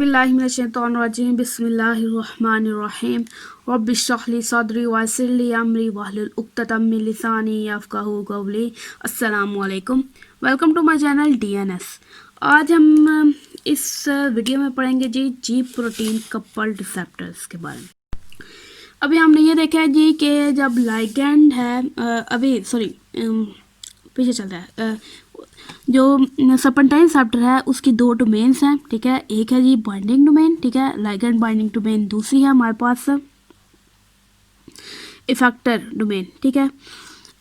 औज़ुबिल्लाहिमिनश्शैतानिर्रजीम बिस्मिल्लाहिर्रहमानिर्रहीम रब्बि इश्रह ली सदरी वयस्सिर ली अमरी वहलुल उक़्दतम मिन लिसानी यफ़क़हू क़ौली। अस्सलामु अलैकुम, welcome to my channel DNS। आज हम इस वीडियो में पढ़ेंगे जी प्रोटीन कपल्ड रिसेप्टर्स के बारे में। अभी हमने ये देखा है जी कि जब लाइगैंड है पीछे चल रहा है जो सर्पेंटाइन रिसेप्टर है उसकी दो डोमेन्स हैं, ठीक है। एक है जी बाइंडिंग डोमेन, ठीक है, लाइगैंड बाइंडिंग डोमेन। दूसरी है हमारे पास इफेक्टर डोमेन, ठीक है।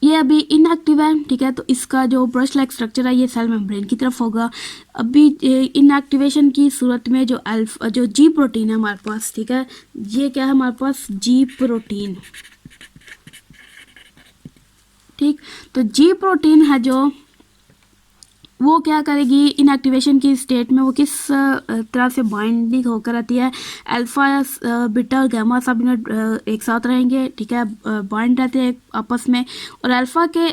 ये अभी इनएक्टिव है, ठीक है, तो इसका जो ब्रश लाइक स्ट्रक्चर है ये सेल मेम्ब्रेन की तरफ होगा। अभी इनएक्टिवेशन की सूरत में जो जी प्रोटीन है हमारे पास, ठीक है, ये क्या है हमारे पास जी प्रोटीन, ठीक। तो जी प्रोटीन है जो वो क्या करेगी इनएक्टिवेशन की स्टेट में, वो किस तरह से बाइंडिंग होकर आती है। अल्फा या बीटा और गामा सब एक साथ रहेंगे, ठीक है, बाइंड रहते हैं आपस में। और अल्फा के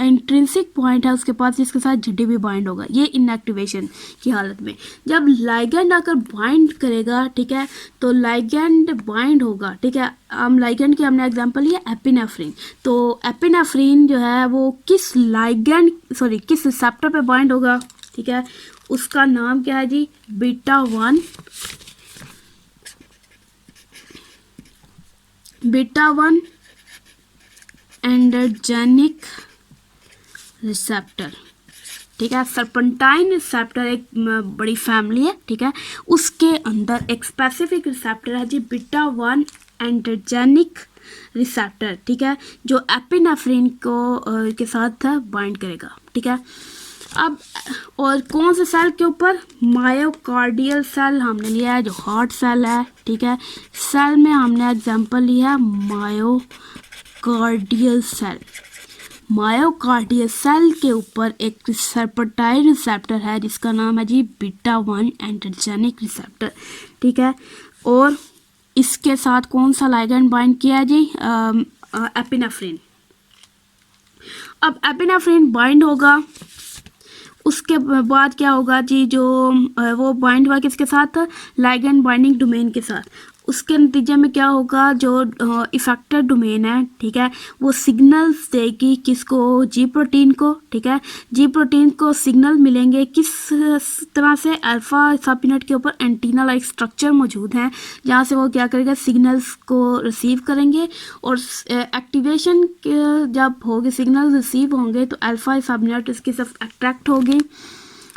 इंट्रिंसिक पॉइंट है उसके पास जिसके साथ जिडी भी बाइंड होगा। ये इनएक्टिवेशन की हालत में जब लाइगैंड आकर बाइंड करेगा, ठीक है, तो लाइगैंड बाइंड होगा, ठीक है। हम लाइगैंड की हमने एग्जांपल लिया एपिनेफ्रिन। तो एपिनेफ्रिन जो है वो किस रिसेप्टर पे बाइंड होगा, ठीक है, उसका नाम क्या है जी बीटा 1 एंडोजेनिक रिसेप्टर, ठीक है। सर्पेंटाइन रिसेप्टर एक बड़ी फैमिली है, ठीक है, उसके अंदर एक स्पेसिफिक रिसेप्टर है जी बीटा 1 एंडोजेनिक रिसेप्टर, ठीक है, जो एपिनेफ्रिन को के साथ बाइंड करेगा, ठीक है। अब और कौन से सेल के ऊपर, मायोकार्डियल सेल हमने लिया है जो हार्ट सेल है, ठीक है। सेल में हमने एग्जांपल लिया है मायोकार्डियल सेल। मायोकार्डियल सेल के ऊपर एक सर्पेंटाइन रिसेप्टर है जिसका नाम है जी बीटा 1 एंडोजेनिक रिसेप्टर, ठीक है। और इसके साथ कौन सा लाइगैंड बाइंड किया है जी एपिनेफ्रिन। अब एपिनेफ्रिन बाइंड होगा, उसके बाद क्या होगा जी जो वो बाइंड हुआ किसके साथ, लाइगैंड बाइंडिंग डोमेन के साथ। उसके नतीजे में क्या होगा, जो इफेक्टर डोमेन है, ठीक है, वो सिग्नल्स देगी किसको, जी प्रोटीन को, ठीक है। जी प्रोटीन को सिग्नल मिलेंगे किस तरह से, अल्फा सब यूनिट के ऊपर एंटीना लाइक स्ट्रक्चर मौजूद है जहाँ से वो क्या करेगा सिग्नल्स को रिसीव करेंगे। और एक्टिवेशन जब होगी सिग्नल रिसीव होंगे तो अल्फा सब यूनिट इसकी तरफ अट्रैक्ट होगी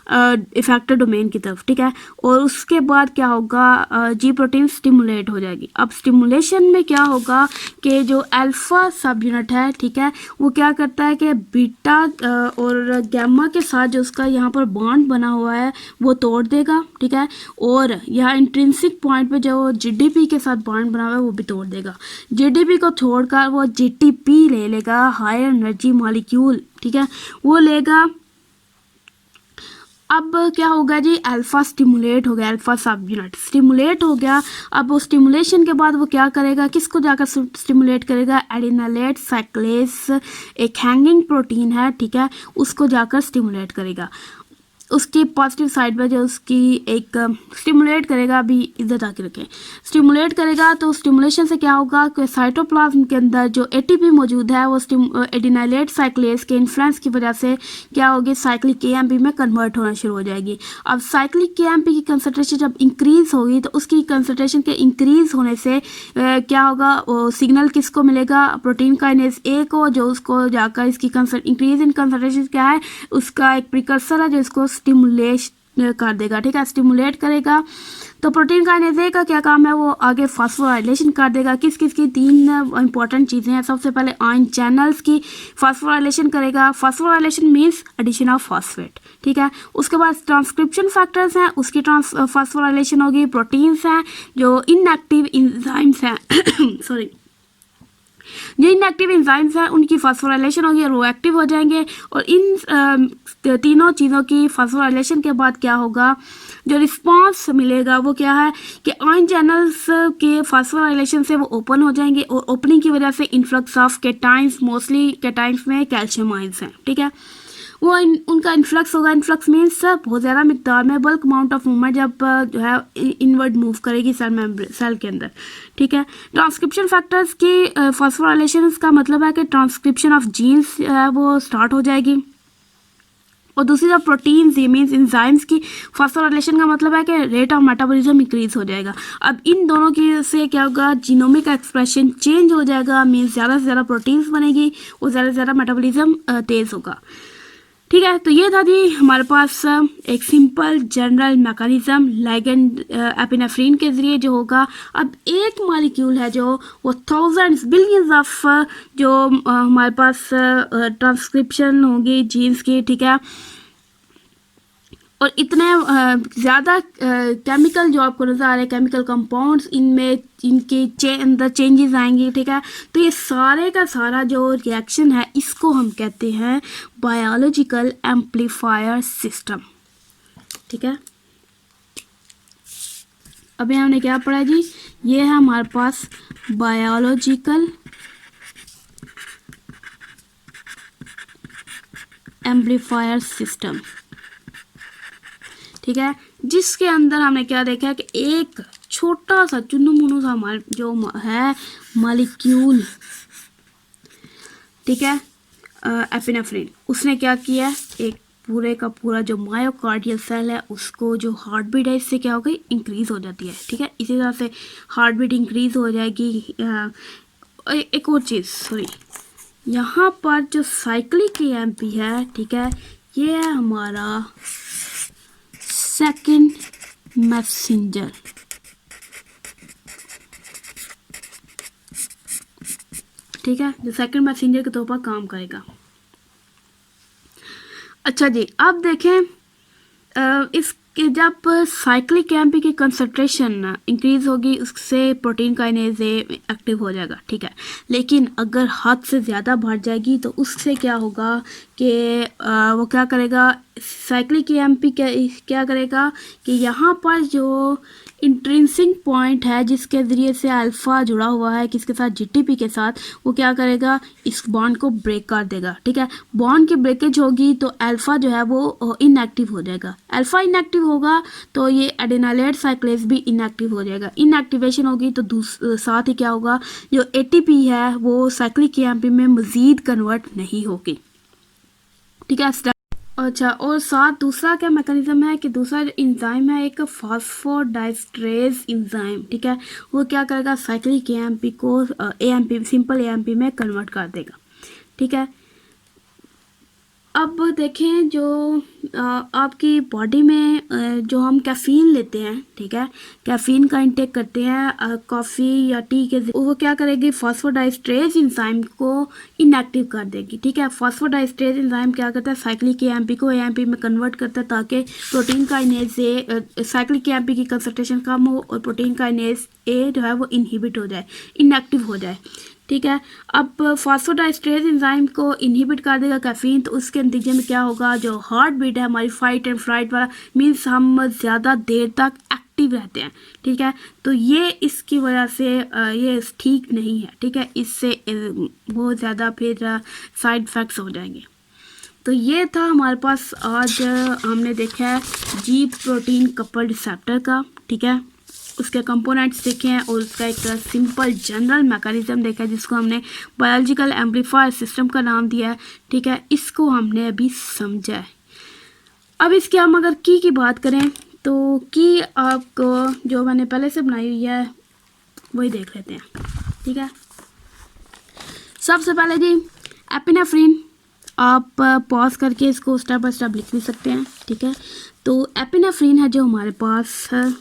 इफेक्टर डोमेन की तरफ, ठीक है। और उसके बाद क्या होगा जी प्रोटीन स्टिमुलेट हो जाएगी। अब स्टिमुलेशन में क्या होगा कि जो अल्फा सब यूनिट है, ठीक है, वो क्या करता है कि बीटा और गैमा के साथ जो उसका यहाँ पर बॉन्ड बना हुआ है वो तोड़ देगा, ठीक है। और यहाँ इंट्रिंसिक पॉइंट पे जो जीडीपी के साथ बॉन्ड बना हुआ है वो भी तोड़ देगा। जीडीपी को छोड़कर वो जीटीपी ले लेगा, हायर एनर्जी मॉलिक्यूल, ठीक है, वो लेगा। अब क्या होगा जी अल्फा स्टिमुलेट हो गया, अल्फा सब यूनिट स्टिमुलेट हो गया। अब वो स्टिमुलेशन के बाद वो क्या करेगा, किसको जाकर स्टिमुलेट करेगा, एडिनालेट साइक्लेस एक हैंगिंग प्रोटीन है, ठीक है, उसको जाकर स्टिमुलेट करेगा। उसकी पॉजिटिव साइड पे जो उसकी एक स्टिमुलेट करेगा, अभी इधर आके रखें, स्टिमुलेट करेगा। तो स्टिमुलेशन से क्या होगा कि साइटोप्लाज्म के अंदर जो एटीपी मौजूद है वो एडिनाइलेट साइक्लेस के इन्फ्लुएंस की वजह से क्या होगी साइक्लिक केएमपी में कन्वर्ट होना शुरू हो जाएगी। अब साइक्लिक केएमपी की कंसंट्रेशन जब इंक्रीज होगी तो उसकी कंसंट्रेशन के इंक्रीज होने से क्या होगा, वो सिग्नल किसको मिलेगा, प्रोटीन काइनेज ए को, जो उसको जाकर इसकी इंक्रीज इन कंसंट्रेशन क्या है, उसका एक प्रिकर्सर है जो इसको स्टिमुलेट कर देगा, ठीक है, स्टिमुलेट करेगा। तो प्रोटीन काइनेज ए का क्या काम है, वो आगे फास्फोराइलेशन कर देगा। किस किस की तीन इंपॉर्टेंट चीज़ें हैं। सबसे पहले आयन चैनल्स की फास्फोराइलेशन करेगा। Phosphorylation means addition of phosphate, ठीक है। उसके बाद ट्रांसक्रिप्शन फैक्टर्स हैं, उसकी फास्फोराइलेशन होगी। प्रोटीन्स हैं जो इनएक्टिव इंजाइम्स हैं सॉरी जो इनएक्टिव एंजाइम्स हैं उनकी फास्फोराइलेशन होगी और वो एक्टिव हो जाएंगे। और इन तीनों चीज़ों की फास्फोराइलेशन के बाद क्या होगा, जो रिस्पांस मिलेगा वो क्या है कि आयन चैनल्स के फास्फोराइलेशन से वो ओपन हो जाएंगे और ओपनिंग की वजह से influx of cations, mostly cations में कैल्शियम आयंस हैं, ठीक है। वो उनका इन्फ्लक्स होगा। इन्फ्लक्स मीन्स बहुत ज़्यादा मिकदार में बल्क अमाउंट ऑफ मूवमेंट जब जो है इनवर्ड मूव करेगी सेल के अंदर, ठीक है। ट्रांसक्रिप्शन फैक्टर्स की फॉस्फोराइलेशन का मतलब है कि ट्रांसक्रिप्शन ऑफ जीन्स वो स्टार्ट हो जाएगी। और दूसरी तरफ प्रोटीन्स ये मीन्स इंजाइम्स की फॉस्फोराइलेशन का मतलब है कि रेट ऑफ मेटाबॉलिज्म इंक्रीज हो जाएगा। अब इन दोनों की से क्या होगा, जीनोमिक एक्सप्रेशन चेंज हो जाएगा, मीन्स ज़्यादा से ज़्यादा प्रोटीन्स बनेगी और ज़्यादा से ज़्यादा मेटाबॉलिज्म तेज़ होगा, ठीक है। तो ये था जी हमारे पास एक simple general mechanism ligand epinephrine के ज़रिए जो होगा। अब एक मॉलिक्यूल है जो वो थाउजेंड्स बिलियंस ऑफ जो हमारे पास ट्रांसक्रिप्शन होगी जीन्स की, ठीक है, और इतने ज़्यादा केमिकल जो आपको नज़र आ रहे हैं, केमिकल कंपाउंड्स इनमें इनके अंदर चेंजेस आएंगे, ठीक है। तो ये सारे का सारा जो रिएक्शन है इसको हम कहते हैं बायोलॉजिकल एम्पलीफायर सिस्टम, ठीक है। अभी हमने क्या पढ़ा जी, ये है हमारे पास बायोलॉजिकल एम्पलीफायर सिस्टम, ठीक है, जिसके अंदर हमने क्या देखा है कि एक छोटा सा चुन्नू मुन्नू सा हमारे जो है मॉलिक्यूल, ठीक है, एपिनेफ्रिन, उसने क्या किया, एक पूरे का पूरा जो मायोकार्डियल सेल है उसको जो हार्ट बीट है इससे क्या हो गई, इंक्रीज हो जाती है, ठीक है। इसी तरह से हार्ट बीट इंक्रीज हो जाएगी। एक और चीज़, सॉरी, यहाँ पर जो साइक्लिक ईएमपी है, ठीक है, ये है हमारा सेकंड मैसेंजर, ठीक है, जो सेकंड मैसेंजर के तौर पर काम करेगा। अच्छा जी, अब देखें इसके जब साइक्लिक एमपी की कंसंट्रेशन इंक्रीज होगी उससे प्रोटीन काइनेज एक्टिव हो जाएगा, ठीक है। लेकिन अगर हद से ज़्यादा बढ़ जाएगी तो उससे क्या होगा कि वो क्या करेगा, साइक्लिक एमपी क्या करेगा कि यहाँ पर जो इंट्रिंसिक पॉइंट है जिसके ज़रिए से अल्फ़ा जुड़ा हुआ है किसके साथ, जीटीपी के साथ, वो क्या करेगा, इस बॉन्ड को ब्रेक कर देगा, ठीक है। बॉन्ड की ब्रेकेज होगी तो अल्फ़ा जो है वो इनएक्टिव हो जाएगा। अल्फ़ा इनएक्टिव होगा तो ये एडेनालेट साइक्लेज भी इनएक्टिव हो जाएगा। इनएक्टिवेशन होगी तो साथ ही क्या होगा, जो एटीपी है वो साइक्लिक ईएमपी में मज़ीद कन्वर्ट नहीं होगी, ठीक है। अच्छा, और साथ दूसरा क्या मैकेनिज्म है कि दूसरा जो इंजाइम है एक फॉस्फोडाइस्ट्रेज इंजाइम, ठीक है, वो क्या करेगा, साइक्लिक एएमपी को एएमपी सिंपल एएमपी में कन्वर्ट कर देगा, ठीक है। अब देखें जो आपकी बॉडी में जो हम कैफ़ीन लेते हैं, ठीक है, कैफ़ीन का इंटेक करते हैं कॉफ़ी या टी के, वो क्या करेगी, फॉस्फोडाइस्ट्रेज एंजाइम को इनएक्टिव कर देगी, ठीक है। फॉस्फोडाइस्ट्रेज एंजाइम क्या करता है, साइक्लिक एएमपी को एएमपी में कन्वर्ट करता है ताकि प्रोटीन काइनेज से साइक्लिक एएमपी की कंसंट्रेशन कम हो और प्रोटीन काइनेज ए जो है वो इनहिबिट हो जाए, इनएक्टिव हो जाए, ठीक है। अब फॉस्फोडाइस्ट्रेज एंजाइम को इनहिबिट कर देगा कैफीन, तो उसके नतीजे में क्या होगा, जो हार्ट बीट है हमारी फाइट एंड फ्लाइट वाला, मीन्स हम ज़्यादा देर तक एक्टिव रहते हैं, ठीक है। तो ये इसकी वजह से ये ठीक नहीं है, ठीक है, इससे बहुत ज़्यादा फिर साइड इफ़ेक्ट्स हो जाएंगे। तो ये था हमारे पास आज हमने देखा है जी प्रोटीन कपल रिसेप्टर का, ठीक है, उसके कंपोनेंट्स देखे हैं और उसका एक सिंपल जनरल मैकेनिज्म देखा है जिसको हमने बायोलॉजिकल एम्पलीफायर सिस्टम का नाम दिया है, ठीक है। इसको हमने अभी समझा है। अब इसके हम अगर की बात करें तो की आपको जो मैंने पहले से बनाई हुई है वही देख लेते हैं, ठीक है। सबसे पहले जी एपिनेफ्रिन, आप पॉज करके इसको स्टेप बाय स्टेप लिख भी सकते हैं, ठीक है। तो एपिनेफ्रिन है जो हमारे पास है,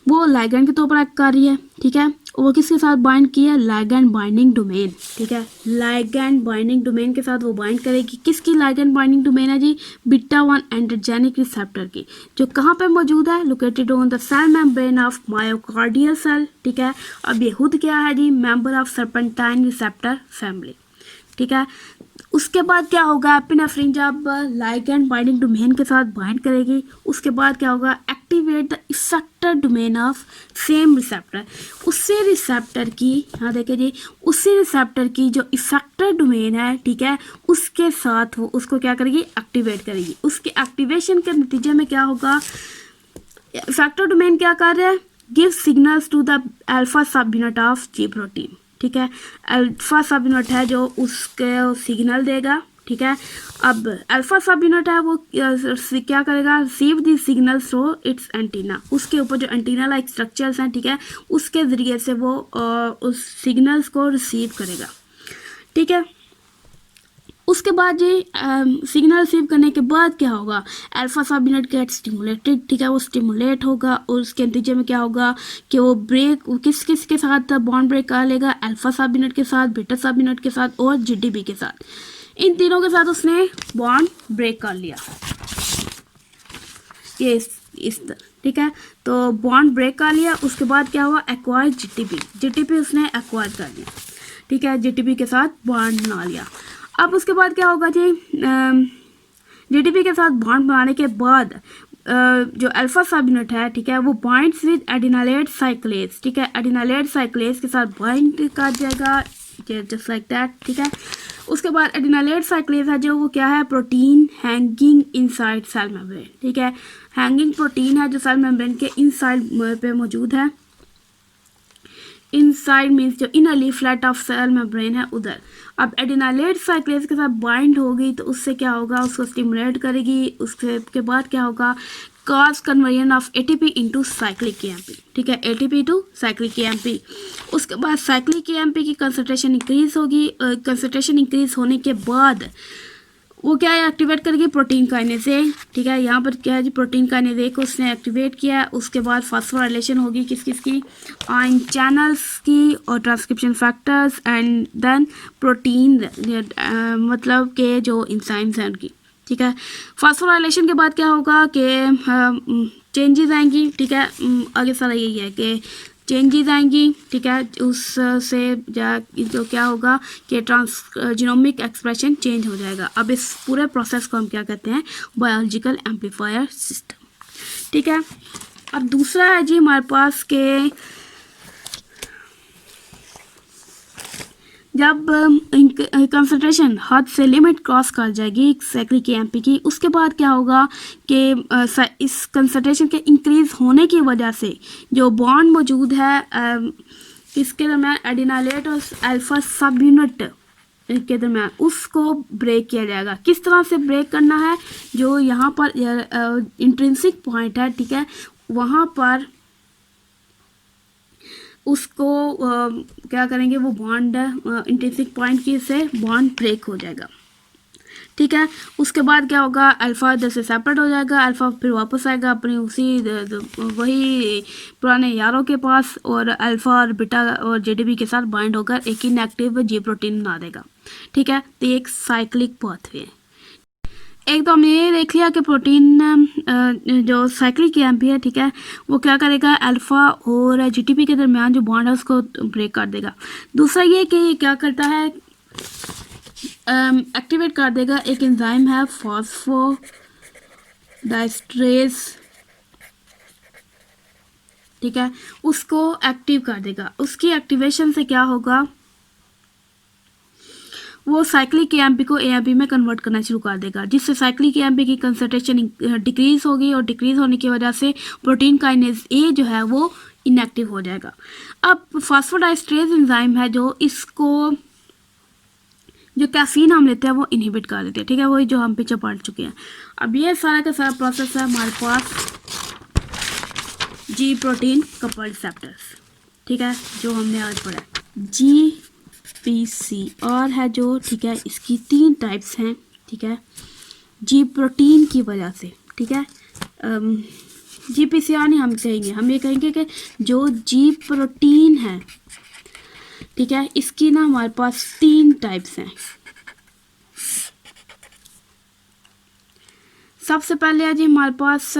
वो लाइगैंड के तौर पर एक्ट कर रही है, ठीक है। वो किसके साथ बाइंड की है, लाइगैंड बाइंडिंग डोमेन, ठीक है। लाइगैंड बाइंडिंग डोमेन के साथ वो बाइंड करेगी। किसकी लाइगैंड बाइंडिंग डोमेन है जी, बीटा 1 एंड्रोजेनिक रिसेप्टर की, जो कहाँ पे मौजूद है, located on the cell membrane of myocardial cell, ठीक है। अब ये खुद क्या है जी, member of serpentine receptor family, ठीक है। उसके बाद क्या होगा, एपिनेफ्रिन जब लाइगैंड बाइंडिंग डोमेन के साथ बाइंड करेगी उसके बाद क्या होगा, activate activate the effector domain of same receptor. उसी रिसेप्टर की, यहाँ देखिए जी, उसी रिसेप्टर की जो इफेक्टर डोमेन है, ठीक है, उसके साथ वो उसको क्या करेगी, एक्टिवेट करेगी। उसके एक्टिवेशन के नतीजे में क्या होगा, इफेक्टर डोमेन क्या कर रहा है, give signals to the alpha sub unit of G protein, ठीक है। अल्फा सब यूनिट है जो उसके सिग्नल देगा, ठीक है। अब अल्फा सब यूनिट है वो क्या करेगा, receive the signals through it's antenna. उसके ऊपर जो एंटीना लाइक स्ट्रक्चर्स हैं, ठीक है, उसके ज़रिए से वो उस सिग्नल्स को रिसीव करेगा, ठीक है। उसके बाद जी सिग्नल रिसीव करने के बाद क्या होगा, alpha sub unit gate stimulated, ठीक है, वो स्टिमुलेट होगा और उसके नतीजे में क्या होगा कि वो ब्रेक किस किस के साथ बॉन्ड ब्रेक कर लेगा, अल्फा सब यूनिट के साथ, बीटा सब यूनिट के साथ और जीडीबी के साथ। इन तीनों के साथ उसने बॉन्ड ब्रेक कर लिया, ये इस तरह, ठीक है। तो बॉन्ड ब्रेक कर लिया, उसके बाद क्या हुआ, एक्वायर जीटीपी उसने एक्वायर कर लिया, ठीक है, जीटीपी के साथ बॉन्ड बना लिया। अब उसके बाद क्या होगा जी, जीटीपी के साथ बॉन्ड बनाने के बाद जो अल्फा सब यूनिट है, ठीक है, वो बाइंड्स विद एडिनालेट साइक्लेज, ठीक है, एडिनालेट साइक्लेज के साथ बाइंड कर जाएगा जस्ट लाइक दैट, ठीक है। उसके बाद एडिनालेट साइक्लेज है जो वो क्या है, protein hanging inside cell membrane, ठीक है, हैंगिंग प्रोटीन है जो सेल मेम्ब्रेन के इनसाइड पे मौजूद है। इनसाइड मीन्स जो inner leaflet of cell membrane है उधर। अब एडिनालेट साइक्लेज के साथ बाइंड होगी तो उससे क्या होगा, उसको स्टिमुलेट करेगी। उसके के बाद क्या होगा, cause conversion of ATP into cyclic KMP, ठीक है, एटीपी टू साइक्लिक केएमपी। उसके बाद साइक्लिक केएमपी की कंसंट्रेशन इंक्रीज होगी। कंसंट्रेशन इंक्रीज होने के बाद वो क्या है, एक्टिवेट करेगी प्रोटीन काइनेज ए, ठीक है। यहाँ पर क्या है जी, प्रोटीन काइनेज ए को उसने एक्टिवेट किया है। उसके बाद फास्फोराइलेशन होगी किस किस की, आयन चैनल्स की और transcription factors and then protein मतलब के जो इंजाइम्स हैं उनकी, ठीक है। फास्फोराइलेशन के बाद क्या होगा कि चेंजेस आएंगी, ठीक है। आगे सारा यही है कि चेंजेस आएंगी, ठीक है, उससे जो क्या होगा कि जीनोमिक एक्सप्रेशन चेंज हो जाएगा। अब इस पूरे प्रोसेस को हम क्या कहते हैं, बायोलॉजिकल एम्पलीफायर सिस्टम, ठीक है। अब दूसरा है जी हमारे पास के जब कंसंट्रेशन हद से लिमिट क्रॉस कर जाएगी साइक्लिक केएमपी की, उसके बाद क्या होगा कि इस कंसंट्रेशन के इंक्रीज होने की वजह से जो बॉन्ड मौजूद है किसके दरम्यान, एडिनालेट और अल्फा सब यूनिट के दरम्यान, उसको ब्रेक किया जाएगा। किस तरह से ब्रेक करना है, जो यहाँ पर इंट्रिंसिक पॉइंट है, ठीक है, वहाँ पर उसको क्या करेंगे, वो बॉन्ड इंट्रिंसिक पॉइंट की से बॉन्ड ब्रेक हो जाएगा, ठीक है। उसके बाद क्या होगा, अल्फ़ा इधर से सेपरेट हो जाएगा, अल्फ़ा फिर वापस आएगा अपनी उसी वही पुराने यारों के पास और अल्फ़ा और बीटा और जेडीबी के साथ बाइंड होकर एक इनएक्टिव जी प्रोटीन बना देगा, ठीक है। तो एक साइक्लिक पाथवे है। एक तो हमने ये देख लिया कि प्रोटीन जो साइक्लिक केएमपी है, ठीक है, वो क्या करेगा, अल्फ़ा और जीटीपी के दरमियान जो बॉन्ड है उसको ब्रेक कर देगा। दूसरा ये कि क्या करता है, एक्टिवेट कर देगा एक एंजाइम है फॉस्फोडाइस्ट्रेज, ठीक है, उसको एक्टिव कर देगा। उसकी एक्टिवेशन से क्या होगा, वो साइक्लिक केएमपी को एएमपी में कन्वर्ट करना शुरू कर देगा, जिससे साइक्लिक केएमपी की कंसंट्रेशन डिक्रीज होगी और डिक्रीज होने की वजह से प्रोटीन काइनेज ए जो है वो इनएक्टिव हो जाएगा। अब फॉस्फोडाइस्ट्रेज एंजाइम है जो इसको जो कैफीन हम लेते हैं वो इनहिबिट कर देते हैं, ठीक है, वही जो हम पीछे पढ़ चुके हैं। अब ये सारा का सारा प्रोसेस है हमारे पास जी प्रोटीन कपल रिसेप्टर्स, ठीक है, जो हमने आज पढ़ा जी पीसीआर है जो, ठीक है, इसकी 3 टाइप्स हैं, ठीक है, जी प्रोटीन की वजह से, ठीक है। जी पीसीआर नहीं हम कहेंगे, हम ये कहेंगे कि जो जी प्रोटीन है, ठीक है, इसकी ना हमारे पास 3 टाइप्स हैं। सबसे पहले है जी हमारे पास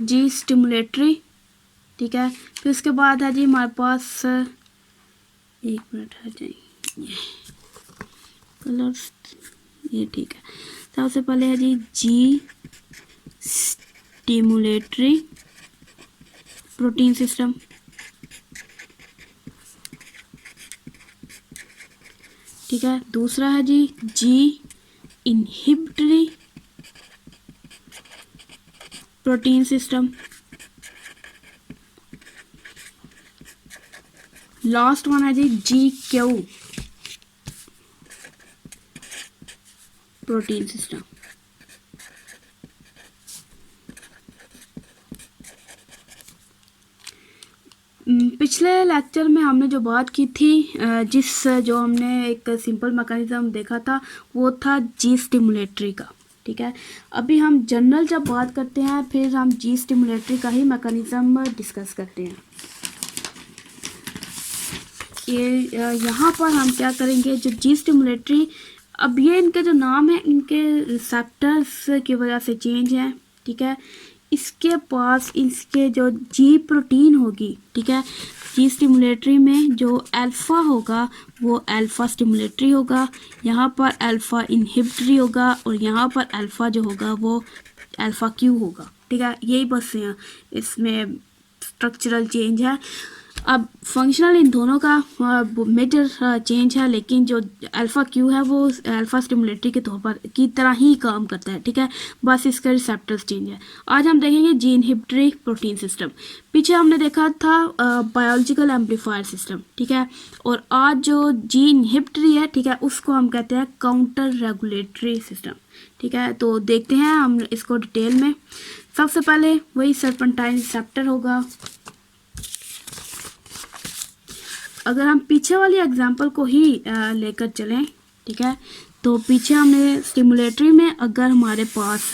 जी स्टिमुलेटरी, ठीक है, फिर उसके बाद है जी हमारे पास एक मिनट है जी कलर्स ये, ठीक है। सबसे पहले है जी स्टिमुलेटरी प्रोटीन सिस्टम, ठीक है। दूसरा है G inhibitory protein system. Last one है जी क्यू प्रोटीन सिस्टम। पिछले लेक्चर में हमने जो बात की थी, जो हमने एक सिंपल मैकेनिज्म देखा था वो था जी स्टिमुलेटरी का, ठीक है। अभी हम जनरल जब बात करते हैं फिर हम जी स्टिमुलेटरी का ही मैकेनिज्म डिस्कस करते हैं। ये यहाँ पर हम क्या करेंगे, जो जी स्टिमुलेटरी, अब ये इनके जो नाम है इनके रिसेप्टर्स की वजह से चेंज है, ठीक है। इसके पास इसके जो जी प्रोटीन होगी, ठीक है, जी स्टिमुलेटरी में जो अल्फ़ा होगा वो अल्फ़ा स्टिमुलेटरी होगा, यहाँ पर अल्फ़ा इनहिबिटरी होगा और यहाँ पर अल्फ़ा जो होगा वो अल्फ़ा क्यू होगा, ठीक है। यही बस इसमें स्ट्रक्चरल चेंज है। अब फंक्शनल इन दोनों का मेजर चेंज है, लेकिन जो अल्फ़ा क्यू है वो अल्फ़ा स्टिमुलेटरी के तौर पर की तरह ही काम करता है, ठीक है। बस इसका रिसेप्टर्स चेंज है। आज हम देखेंगे जी इनहिबिटरी प्रोटीन सिस्टम। पीछे हमने देखा था बायोलॉजिकल एम्पलीफायर सिस्टम, ठीक है। और आज जो जी इनहिबिटरी है, ठीक है, उसको हम कहते हैं काउंटर रेगुलेटरी सिस्टम, ठीक है। तो देखते हैं हम इसको डिटेल में। सबसे पहले वही सर्पेंटाइन रिसेप्टर होगा। अगर हम पीछे वाली एग्जांपल को ही लेकर चलें, ठीक है, तो पीछे हमने स्टिमुलेटरी में अगर हमारे पास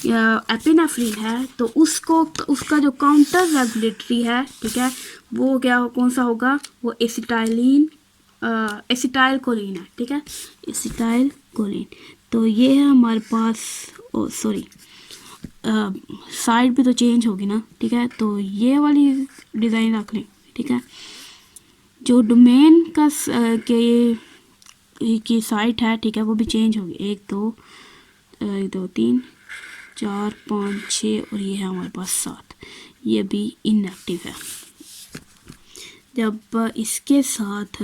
एपिनेफ्रिन है तो उसका जो काउंटर रेगुलेटरी है, ठीक है, वो कौन सा होगा, वो एसिटाइल कोलिन है, ठीक है, एसिटाइल कोलिन। तो ये है हमारे पास, सॉरी साइड भी तो चेंज होगी ना, ठीक है। तो ये वाली डिज़ाइन रख लें, ठीक है। जो डोमेन का की साइट है, ठीक है, वो भी चेंज होगी। 1 2 3 4 5 6 और ये है हमारे पास 7, ये भी इनएक्टिव है। जब इसके साथ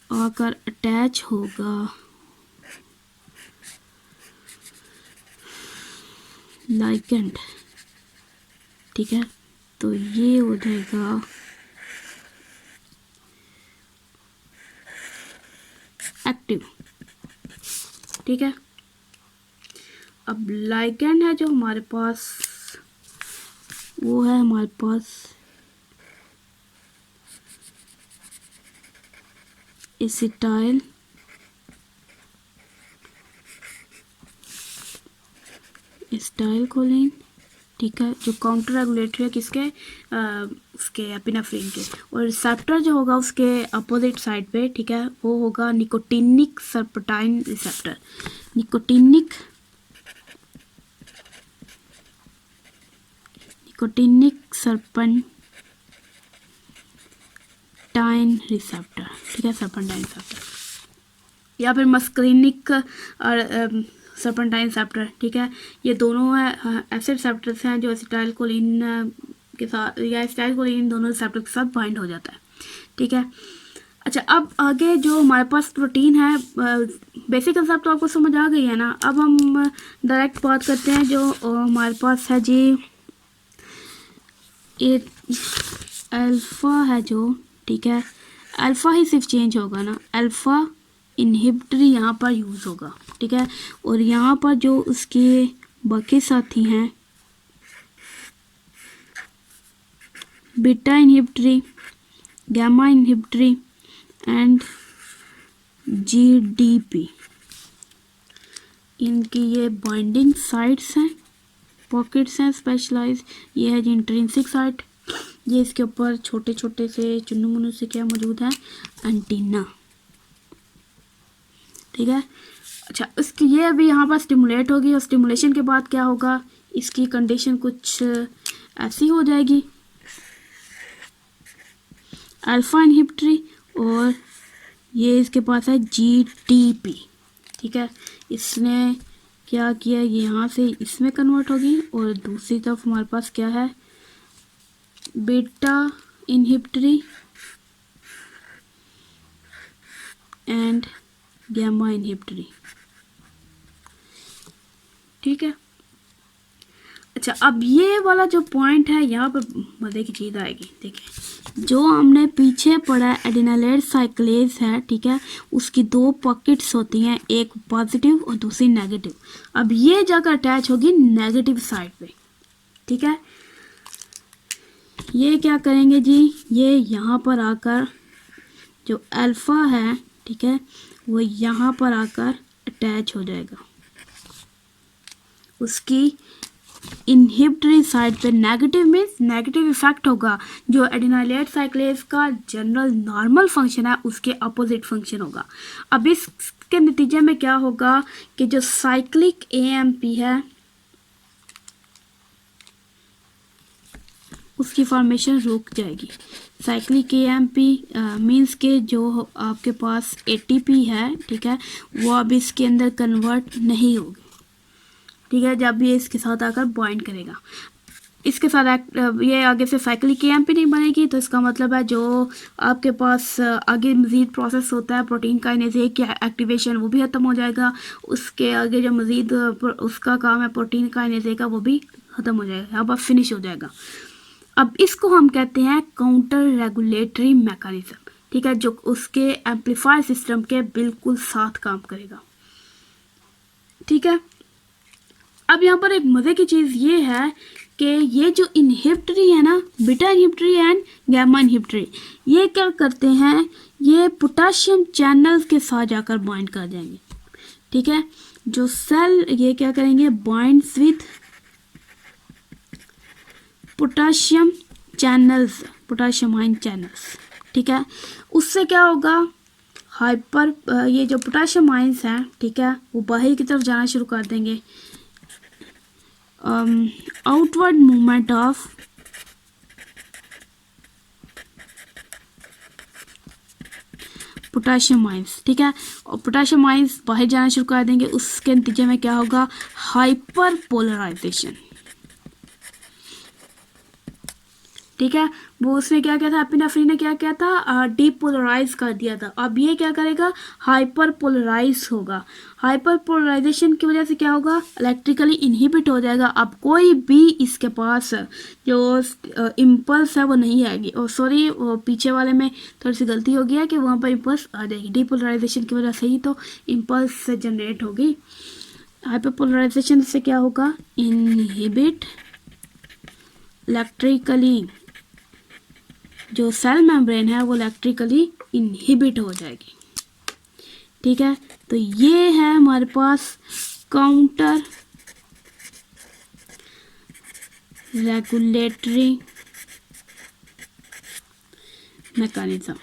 आकर अटैच होगा लाइगेंड, ठीक है, तो ये हो जाएगा एक्टिव, ठीक है। अब लाइगेंड है जो हमारे पास, वो है हमारे पास एसिटाइल कोलिन, ठीक है, जो काउंटर रेगुलेटरी है किसके, उसके एपिनेफ्रिन के। और रिसेप्टर जो होगा उसके अपोजिट साइड पे, ठीक है, वो होगा nicotinic serpentine receptor. Nicotinic serpentine receptor, ठीक है, सर्पेंटाइन रिसेप्टर या फिर मस्करिनिक और सर्पेंटाइन रिसेप्टर, ठीक है। ये दोनों है ऐसे रिसेप्टर्स हैं जो एसिटाइल कोलिन के साथ या एसिटाइल कोलिन दोनों रिसेप्टर के साथ बाइंड हो जाता है, ठीक है। अच्छा, अब आगे जो हमारे पास प्रोटीन है, बेसिक कंसेप्ट तो आपको समझ आ गई है ना। अब हम डायरेक्ट बात करते हैं जो हमारे पास है जी, ये अल्फ़ा है जो, ठीक है, अल्फ़ा ही सिर्फ चेंज होगा ना, अल्फ़ा इनहिबिटरी यहाँ पर यूज़ होगा, ठीक है। और यहाँ पर जो उसके बाकी साथी हैं, beta inhibitory, gamma inhibitory and GDP, इनकी ये बाइंडिंग साइट्स हैं, पॉकेट्स हैं स्पेशलाइज। ये है जी इंट्रिंसिक साइट, ये इसके ऊपर छोटे छोटे से चुन्नू मुन्नू से क्या मौजूद है, एंटीना, ठीक है। अच्छा, इसकी ये अभी यहाँ पर स्टिमुलेट होगी और स्टिमुलेशन के बाद क्या होगा, इसकी कंडीशन कुछ ऐसी हो जाएगी, अल्फ़ा इनहिबिटरी और ये इसके पास है जीटीपी, ठीक है। इसने क्या किया, ये यहाँ से इसमें कन्वर्ट होगी और दूसरी तरफ हमारे पास क्या है, beta inhibitory and gamma inhibitory. ठीक है। अच्छा, अब ये वाला जो पॉइंट है यहाँ पर मज़े की चीज़ आएगी। देखिए, जो हमने पीछे पढ़ा एडिनालेट साइक्लेज है, ठीक है, उसकी दो पॉकेट्स होती हैं, एक पॉजिटिव और दूसरी नेगेटिव। अब ये जगह अटैच होगी नेगेटिव साइड पे। ठीक है, ये क्या करेंगे जी, ये यहाँ पर आकर जो अल्फ़ा है, ठीक है, वो यहाँ पर आकर अटैच हो जाएगा उसकी इनहिबिटरी साइड पे। नेगेटिव मीन्स नेगेटिव इफेक्ट होगा। जो एडिनाइलेट साइक्लेज का जनरल नॉर्मल फंक्शन है उसके अपोजिट फंक्शन होगा। अब इसके नतीजे में क्या होगा कि जो साइक्लिक एएमपी है उसकी फॉर्मेशन रुक जाएगी। साइक्लिक एएमपी मीन्स के जो आपके पास एटीपी है, ठीक है, वो अब इसके अंदर कन्वर्ट नहीं होगी। ठीक है, जब ये इसके साथ आकर बॉइंड करेगा, इसके साथ ये आगे से साइक्लिक एएमपी नहीं बनेगी, तो इसका मतलब है जो आपके पास आगे मज़ीद प्रोसेस होता है प्रोटीन काइनेज की एक्टिवेशन, वो भी ख़त्म हो जाएगा। उसके आगे जो मज़ीद उसका काम है प्रोटीन काइनेज का, वो भी ख़त्म हो जाएगा, अब फिनिश हो जाएगा। अब इसको हम कहते हैं काउंटर रेगुलेटरी मैकेनिज्म। ठीक है, जो उसके एम्पलीफायर सिस्टम के बिल्कुल साथ काम करेगा। ठीक है, अब यहाँ पर एक मज़े की चीज़ ये है कि ये जो इनहिबिटरी है ना, beta inhibitory and gamma inhibitory, ये क्या करते हैं, ये पोटाशियम चैनल्स के साथ जाकर बाइंड कर जाएंगे। ठीक है, जो सेल ये क्या करेंगे, binds with potassium channels, potassium ion channels. ठीक है, उससे क्या होगा, हाइपर ये जो पोटाशियम आयन्स हैं, ठीक है, वो बाहर की तरफ जाना शुरू कर देंगे। Outward movement of potassium ions. ठीक है, और पोटाशियम आयन्स बाहर जाना शुरू कर देंगे। उसके नतीजे में क्या होगा, हाइपर पोलराइजेशन। ठीक है, वो उसने क्या किया था, एपिनेफ्रिन ने क्या किया था, डीपोलराइज कर दिया था। अब ये क्या करेगा, हाइपर पोलराइज होगा। हाइपर पोलराइजेशन की वजह से क्या होगा, इलेक्ट्रिकली इनहिबिट हो जाएगा। अब कोई भी इसके पास जो इम्पल्स है वो नहीं आएगी। और सॉरी, वो पीछे वाले में थोड़ी सी गलती हो गया कि वहाँ पर इम्पल्स आ जाएगी। डीपोलराइजेशन की वजह से ही तो इम्पल्स जनरेट होगी। हाइपर पोलराइजेशन से क्या होगा, इनहिबिट इलेक्ट्रिकली, जो सेल मेम्ब्रेन है वो इलेक्ट्रिकली इनहिबिट हो जाएगी। ठीक है, तो ये है हमारे पास काउंटर रेगुलेटरी मैकेनिज्म।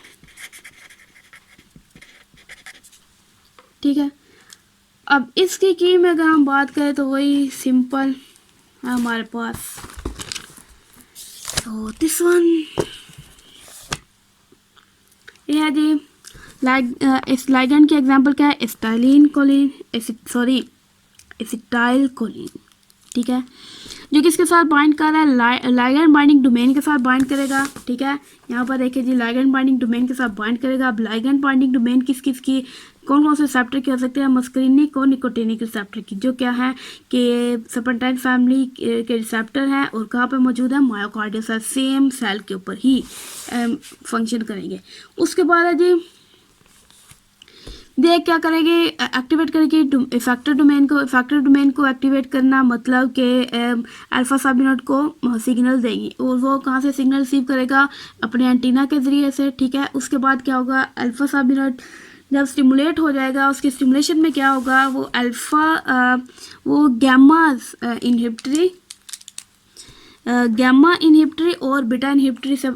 ठीक है, अब इसकी की में अगर हम बात करें तो वही सिंपल है हमारे पास। तो दिस वन ये है जी, इस लाइगेंड की एग्जांपल क्या है, एसिटाइल कोलिन। ठीक है, जो किसके साथ बाइंड कर रहा है, लाइगेंड बाइंडिंग डोमेन के साथ बाइंड करेगा। ठीक है, यहाँ पर देखिए जी, लाइगेंड बाइंडिंग डोमेन के साथ बाइंड करेगा। अब लाइगेंड बाइंडिंग डोमेन किस किस की, कौन कौन से रिसेप्टर की हो सकते हैं, मस्करिनिक और निकोटिनिक रिसेप्टर की, जो क्या है कि सर्पेंटाइन फैमिली के रिसेप्टर हैं और कहाँ पर मौजूद है, मायोकार्डियल सेल, सेम सेल के ऊपर ही फंक्शन करेंगे। उसके बाद है जी, देख क्या करेंगे, एक्टिवेट करेंगे इफेक्टर डोमेन को एक्टिवेट करना मतलब कि अल्फा सबयूनिट को सिग्नल देगी और वो कहाँ से सिग्नल रिसीव करेगा, अपने एंटीना के ज़रिए से। ठीक है, उसके बाद क्या होगा, अल्फा सबयूनिट जब स्टिमुलेट हो जाएगा, उसके स्टिमुलेशन में क्या होगा, वो गैमा इनहिबिटरी और बीटा इनहिबिटरी से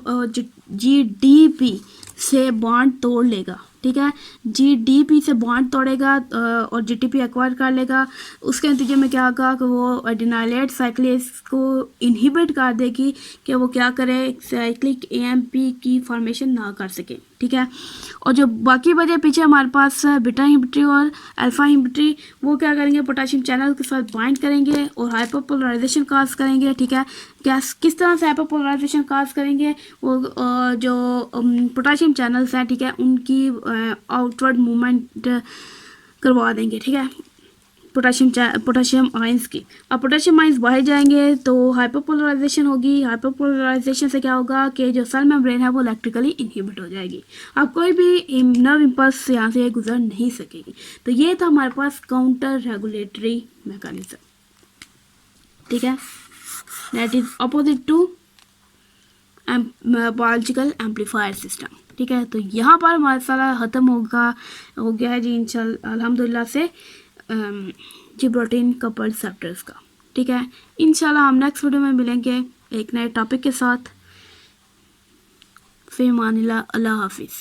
GDP से बॉन्ड तोड़ लेगा। ठीक है, GDP से बॉन्ड तोड़ेगा और GTP एक्वायर कर लेगा। उसके नतीजे में क्या होगा कि वो एडिनाइलेट साइक्लेज को इनहिबिट कर देगी कि वो क्या करे, साइक्लिक AMP की फॉर्मेशन ना कर सके। ठीक है। और जो बाकी बचे पीछे हमारे पास बीटा इनहिबिटरी और अल्फा इनहिबिटरी, वो क्या करेंगे, पोटेशियम चैनल के साथ बाइंड करेंगे और हाइपरपोलराइजेशन काज करेंगे, ठीक है। क्या किस तरह से हाइपरपोलराइजेशन काज करेंगे, वो जो पोटेशियम चैनल्स हैं, ठीक है, उनकी आउटवर्ड मूवमेंट करवा देंगे, ठीक है, पोटेशियम आयंस की। अब पोटेशियम आयंस बाहर जाएंगे तो हाइपरपोलराइजेशन होगी। हाइपरपोलराइजेशन से क्या होगा कि जो सेल मेम्ब्रेन है वो इलेक्ट्रिकली इनहिबिट हो जाएगी। अब कोई भी नर्व इम्पल्स यहाँ से गुजर नहीं सकेगी। तो ये था हमारे पास काउंटर रेगुलेटरी मैकेनिज्म, ठीक है, that is opposite to biological amplifier system, ठीक है। तो यहाँ पर हमारा सारा ख़त्म हो गया है जी इंशाल्लाह अल्हम्दुलिल्लाह से जिब्रोटिन कपल रिसेप्टर्स का, ठीक है। इंशाल्लाह हम नेक्स्ट वीडियो में मिलेंगे एक नए टॉपिक के साथ। फ़ी अमानिल्लाह, अल्लाह हाफिज़।